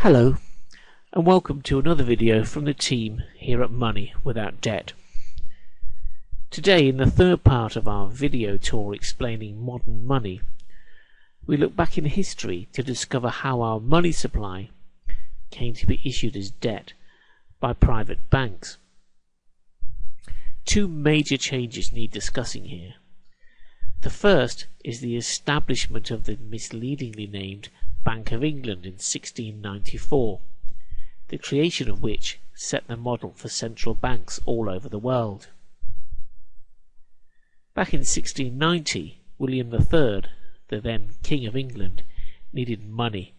Hello, and welcome to another video from the team here at Money Without Debt. Today, in the third part of our video tour explaining modern money, we look back in history to discover how our money supply came to be issued as debt by private banks. Two major changes need discussing here. The first is the establishment of the misleadingly named Bank of England in 1694, the creation of which set the model for central banks all over the world. Back in 1690, William III, the then King of England, needed money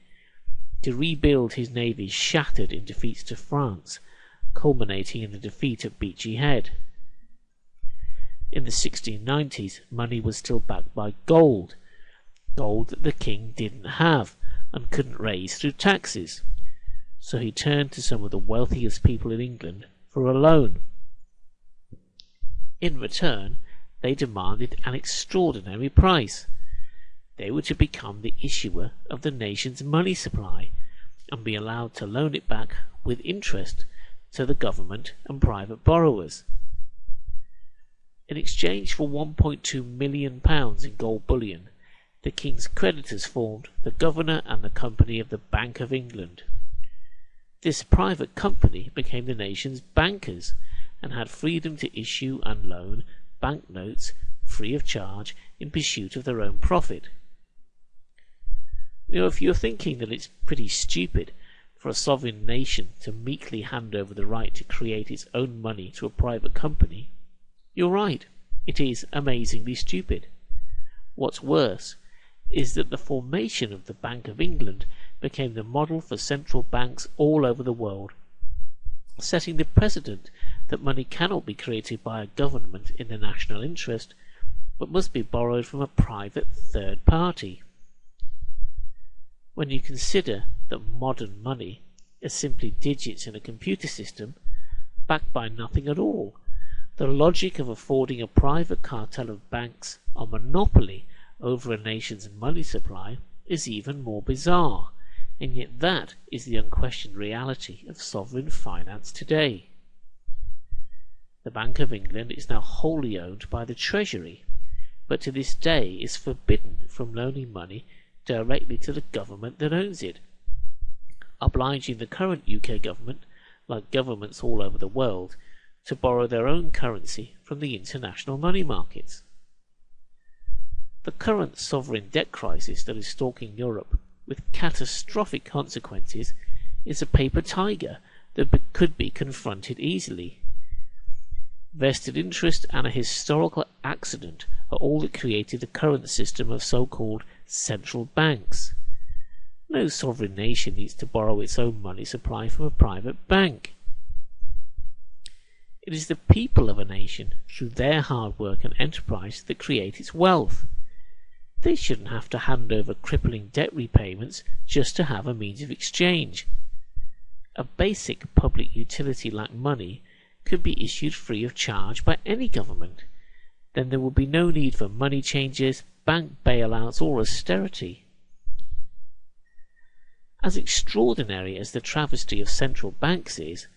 to rebuild his navy shattered in defeats to France, culminating in the defeat at Beachy Head. In the 1690s, money was still backed by gold that the king didn't have and couldn't raise through taxes, so he turned to some of the wealthiest people in England for a loan. In return, they demanded an extraordinary price. They were to become the issuer of the nation's money supply and be allowed to loan it back with interest to the government and private borrowers. In exchange for £1.2 million in gold bullion, the king's creditors formed the Governor and the Company of the Bank of England. This private company became the nation's bankers and had freedom to issue and loan banknotes free of charge in pursuit of their own profit. If you're thinking that it's pretty stupid for a sovereign nation to meekly hand over the right to create its own money to a private company, you're right, it is amazingly stupid. What's worse is that the formation of the Bank of England became the model for central banks all over the world, setting the precedent that money cannot be created by a government in the national interest, but must be borrowed from a private third party. When you consider that modern money is simply digits in a computer system, backed by nothing at all, the logic of affording a private cartel of banks a monopoly over a nation's money supply is even more bizarre, and yet that is the unquestioned reality of sovereign finance today. The Bank of England is now wholly owned by the Treasury, but to this day is forbidden from loaning money directly to the government that owns it, obliging the current UK government, like governments all over the world, to borrow their own currency from the international money markets. The current sovereign debt crisis that is stalking Europe, with catastrophic consequences, is a paper tiger that could be confronted easily. Vested interest and a historical accident are all that created the current system of so-called central banks. No sovereign nation needs to borrow its own money supply from a private bank. It is the people of a nation, through their hard work and enterprise, that create its wealth. They shouldn't have to hand over crippling debt repayments just to have a means of exchange. A basic public utility like money could be issued free of charge by any government. Then there would be no need for money changers, bank bailouts or austerity. As extraordinary as the travesty of central banks is,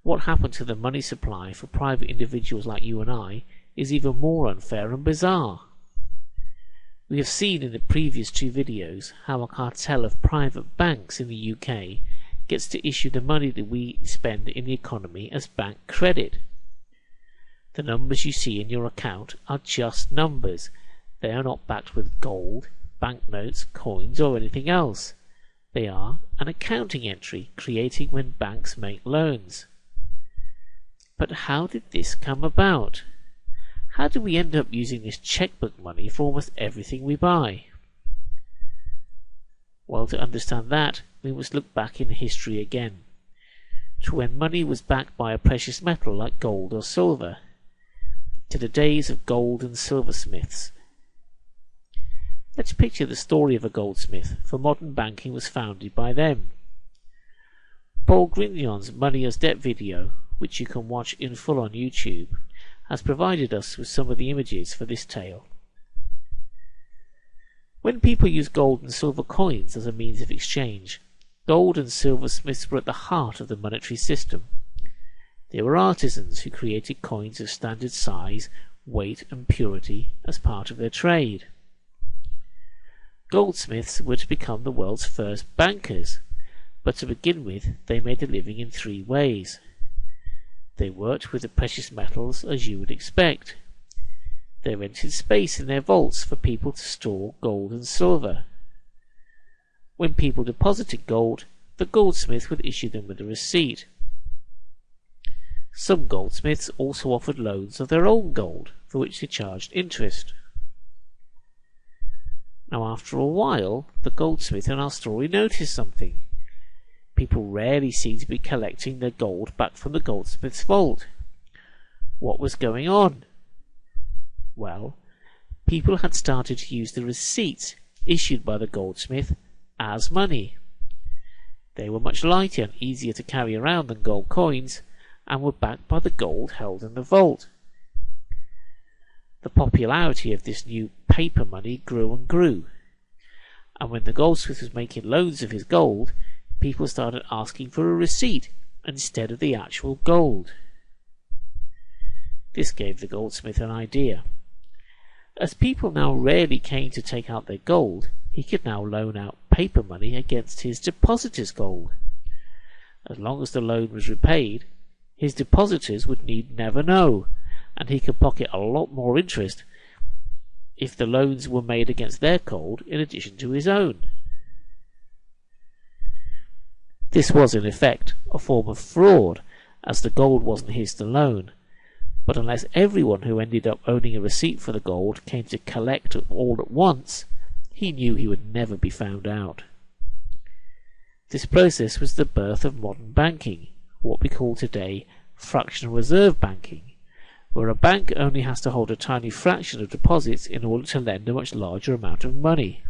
what happened to the money supply for private individuals like you and I is even more unfair and bizarre. We have seen in the previous two videos how a cartel of private banks in the UK gets to issue the money that we spend in the economy as bank credit. The numbers you see in your account are just numbers. They are not backed with gold, banknotes, coins or anything else. They are an accounting entry created when banks make loans. But how did this come about? How do we end up using this checkbook money for almost everything we buy? Well, to understand that, we must look back in history again, to when money was backed by a precious metal like gold or silver, to the days of gold and silversmiths. Let's picture the story of a goldsmith, for modern banking was founded by them. Paul Grignon's Money as Debt video, which you can watch in full on YouTube, has provided us with some of the images for this tale. When people use gold and silver coins as a means of exchange, Gold and silversmiths were at the heart of the monetary system. They were artisans who created coins of standard size, weight and purity as part of their trade. Goldsmiths were to become the world's first bankers, but to begin with they made a living in 3 ways. They worked with the precious metals as you would expect. They rented space in their vaults for people to store gold and silver. When people deposited gold, the goldsmith would issue them with a receipt. Some goldsmiths also offered loans of their own gold, for which they charged interest. Now after a while, the goldsmith in our story noticed something. People rarely seemed to be collecting their gold back from the goldsmith's vault. What was going on? Well, people had started to use the receipts issued by the goldsmith as money. They were much lighter and easier to carry around than gold coins, and were backed by the gold held in the vault. The popularity of this new paper money grew and grew, and when the goldsmith was making loans of his gold, people started asking for a receipt instead of the actual gold. This gave the goldsmith an idea. As people now rarely came to take out their gold, he could now loan out paper money against his depositors' gold. As long as the loan was repaid, his depositors would need never know, and he could pocket a lot more interest if the loans were made against their gold in addition to his own. This was in effect a form of fraud, as the gold wasn't his to loan, but unless everyone who ended up owning a receipt for the gold came to collect it all at once, he knew he would never be found out. This process was the birth of modern banking, what we call today fractional reserve banking, where a bank only has to hold a tiny fraction of deposits in order to lend a much larger amount of money.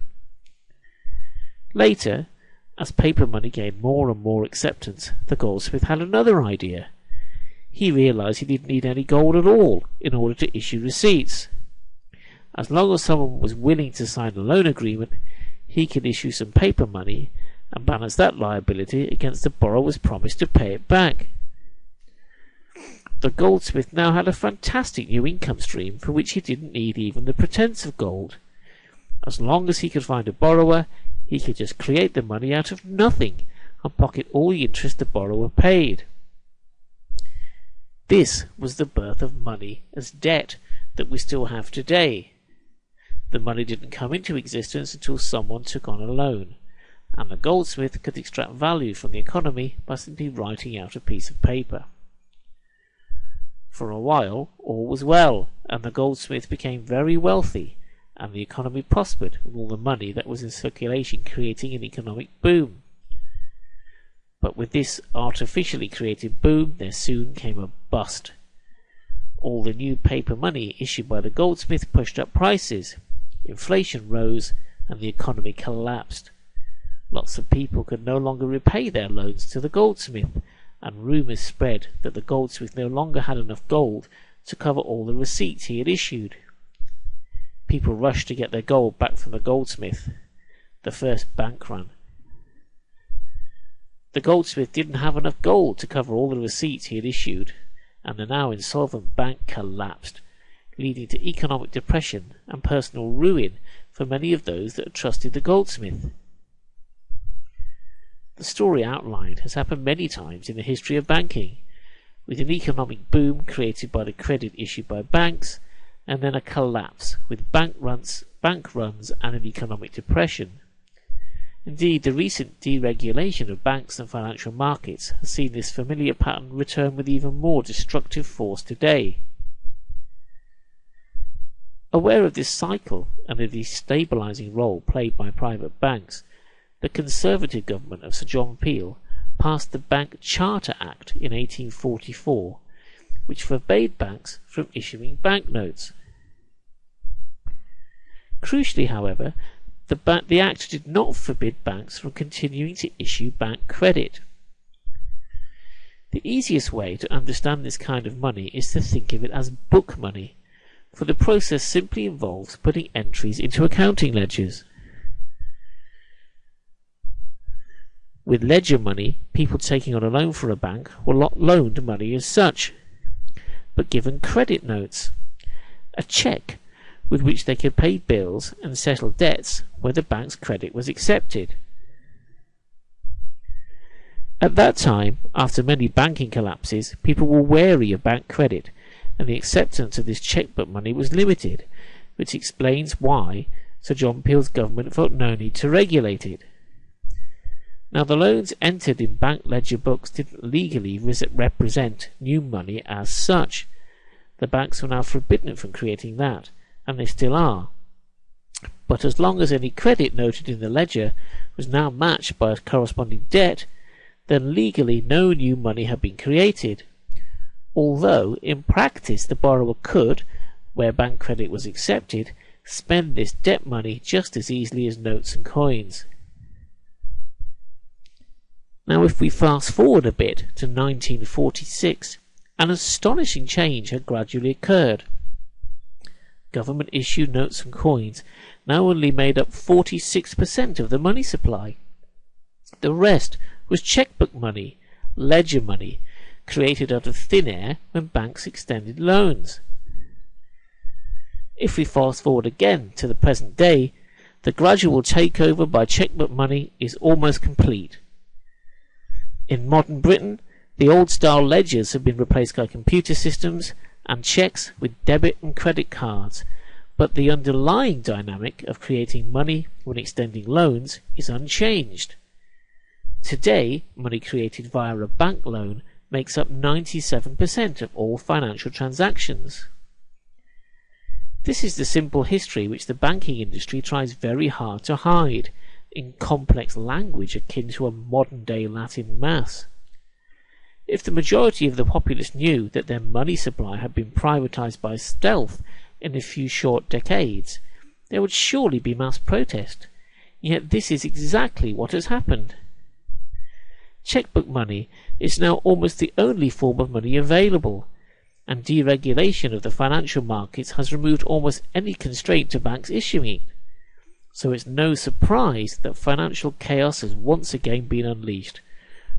Later, as paper money gained more and more acceptance, the goldsmith had another idea. He realized he didn't need any gold at all in order to issue receipts. As long as someone was willing to sign a loan agreement, he could issue some paper money and balance that liability against the borrower's promise to pay it back. The goldsmith now had a fantastic new income stream for which he didn't need even the pretense of gold. As long as he could find a borrower, he could just create the money out of nothing and pocket all the interest the borrower paid. This was the birth of money as debt that we still have today. The money didn't come into existence until someone took on a loan, and the goldsmith could extract value from the economy by simply writing out a piece of paper. For a while all was well, and the goldsmith became very wealthy, and the economy prospered with all the money that was in circulation, creating an economic boom. But with this artificially created boom there soon came a bust. All the new paper money issued by the goldsmith pushed up prices, inflation rose, and the economy collapsed. Lots of people could no longer repay their loans to the goldsmith, and rumours spread that the goldsmith no longer had enough gold to cover all the receipts he had issued. People rushed to get their gold back from the goldsmith. The first bank run. The goldsmith didn't have enough gold to cover all the receipts he had issued, and the now insolvent bank collapsed, leading to economic depression and personal ruin for many of those that had trusted the goldsmith. The story outlined has happened many times in the history of banking, with an economic boom created by the credit issued by banks, and then a collapse with bank runs and an economic depression. Indeed, the recent deregulation of banks and financial markets has seen this familiar pattern return with even more destructive force today. Aware of this cycle and the destabilising role played by private banks, the Conservative government of Sir John Peel passed the Bank Charter Act in 1844, which forbade banks from issuing banknotes. Crucially, however, the Act did not forbid banks from continuing to issue bank credit. The easiest way to understand this kind of money is to think of it as book money, for the process simply involves putting entries into accounting ledgers. With ledger money, people taking on a loan for a bank were not loaned money as such, but given credit notes, a cheque with which they could pay bills and settle debts where the bank's credit was accepted. At that time, after many banking collapses, people were wary of bank credit, and the acceptance of this chequebook money was limited, which explains why Sir John Peel's government felt no need to regulate it. Now, the loans entered in bank ledger books didn't legally represent new money as such. The banks were now forbidden from creating that, and they still are. But as long as any credit noted in the ledger was now matched by a corresponding debt, then legally no new money had been created, although in practice the borrower could, where bank credit was accepted, spend this debt money just as easily as notes and coins. Now, if we fast forward a bit to 1946, an astonishing change had gradually occurred. Government issued notes and coins now only made up 46% of the money supply. The rest was chequebook money, ledger money, created out of thin air when banks extended loans. If we fast forward again to the present day, the gradual takeover by chequebook money is almost complete. In modern Britain, the old-style ledgers have been replaced by computer systems and cheques with debit and credit cards, but the underlying dynamic of creating money when extending loans is unchanged. Today, money created via a bank loan makes up 97% of all financial transactions. This is the simple history which the banking industry tries very hard to hide in complex language akin to a modern-day Latin mass. If the majority of the populace knew that their money supply had been privatized by stealth in a few short decades, there would surely be mass protest. Yet this is exactly what has happened. Chequebook money is now almost the only form of money available, and deregulation of the financial markets has removed almost any constraint to banks issuing it. So it's no surprise that financial chaos has once again been unleashed,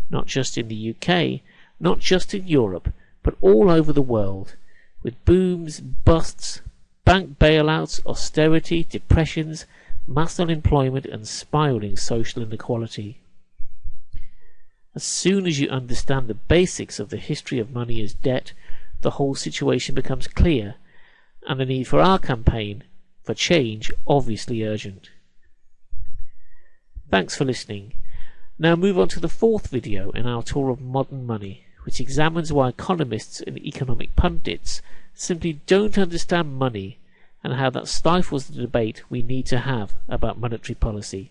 not just in the UK, not just in Europe, but all over the world, with booms, busts, bank bailouts, austerity, depressions, mass unemployment and spiralling social inequality. As soon as you understand the basics of the history of money as debt, the whole situation becomes clear, and the need for our campaign for change obviously urgent. Thanks for listening. Now move on to the fourth video in our tour of modern money, which examines why economists and economic pundits simply don't understand money and how that stifles the debate we need to have about monetary policy.